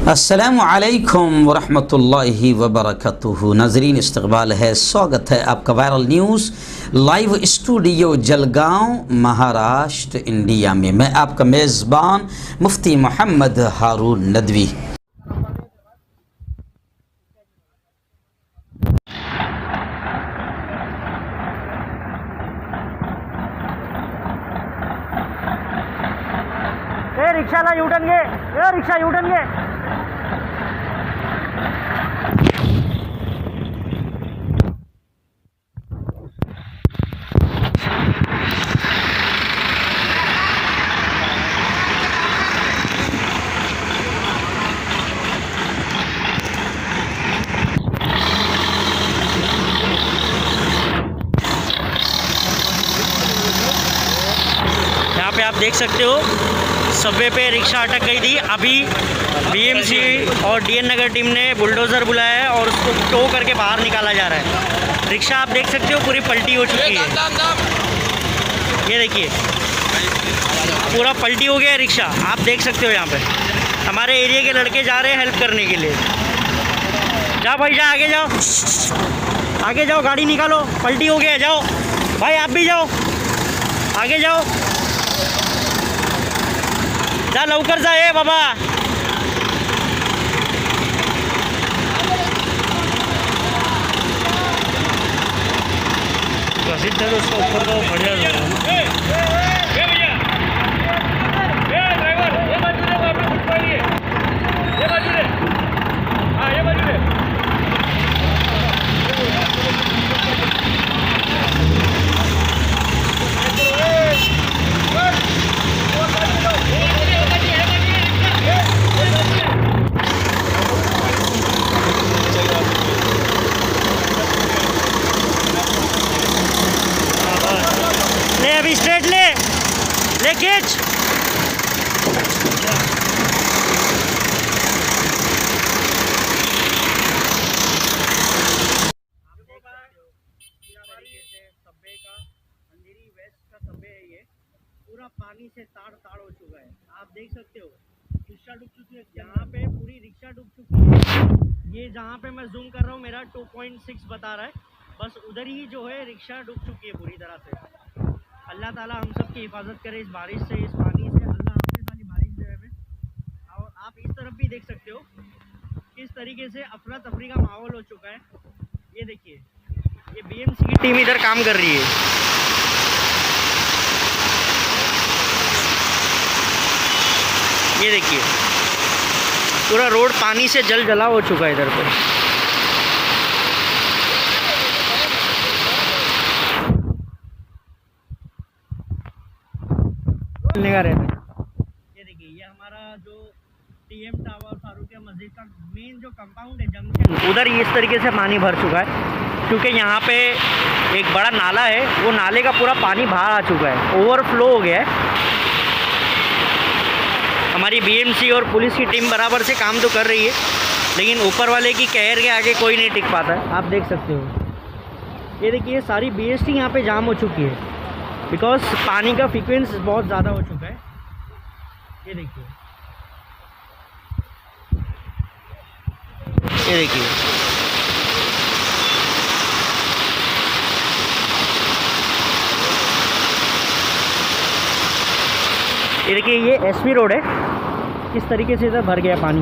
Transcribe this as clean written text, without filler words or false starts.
अस्सलामु अलैकुम वरहमतुल्लाहि वबरकातुहू। नाजरीन, इस्तकबाल है, स्वागत है आपका viral news live studio Jalgaon, Maharashtra, India में। मैं आपका मेज़बान मुफ्ती मोहम्मद हारून नदवी। रिक्षाला यूटर्न घे, रिक्षा यूटर्न घे। यहाँ पे आप देख सकते हो सबवे पे रिक्शा अटक गई थी। अभी बीएमसी और डीएन नगर टीम ने बुलडोज़र बुलाया है और उसको टो करके बाहर निकाला जा रहा है। रिक्शा आप देख सकते हो पूरी पलटी हो चुकी है। ये देखिए पूरा पलटी हो गया है रिक्शा, आप देख सकते हो। यहाँ पे हमारे एरिया के लड़के जा रहे हैं हेल्प करने के लिए। जाओ भाई, जा आगे जाओ, आगे जाओ, गाड़ी निकालो, पलटी हो गया है। जाओ भाई, आप भी जाओ, आगे जाओ, जा लवकर जा। ए बाबा, प्रसिद्ध है तो उसका ऊपर तो बढ़िया। ले अभी स्ट्रेट ले खींच। पूरा पानी से ताड़ हो चुका है, आप देख सकते हो। रिक्शा डूब चुकी है, यहाँ पे पूरी रिक्शा डूब चुकी है। ये जहाँ पे मैं जूम कर रहा हूँ मेरा 2.6 बता रहा है, बस उधर ही जो है रिक्शा डूब चुकी है पूरी तरह से। अल्लाह ताला हम सब की हिफाजत करे इस बारिश से, इस पानी से। अल्लाह हाफिज़ वाली बारिश जो है। और आप इस तरफ भी देख सकते हो किस तरीके से अफरा तफरी का माहौल हो चुका है। ये देखिए, ये बीएमसी की टीम इधर काम कर रही है। ये देखिए पूरा रोड पानी से जला हो चुका है इधर पे। ये देखिए, ये हमारा जो टीएम टावर फारूकिया मस्जिद का मेन जो कंपाउंड है, जंक्शन, उधर इस तरीके से पानी भर चुका है। क्योंकि यहाँ पे एक बड़ा नाला है, वो नाले का पूरा पानी बाहर आ चुका है, ओवरफ्लो हो गया है। हमारी बीएमसी और पुलिस की टीम बराबर से काम तो कर रही है, लेकिन ऊपर वाले की कहर के आगे कोई नहीं टिक पाता है, आप देख सकते हो। ये देखिए सारी बीएसटी यहाँ पे जाम हो चुकी है, बिकॉज पानी का फ्रीक्वेंस बहुत ज़्यादा हो चुका है। ये देखिए, ये देखिए, ये देखिए, ये एसपी रोड है, किस तरीके से इधर भर गया पानी।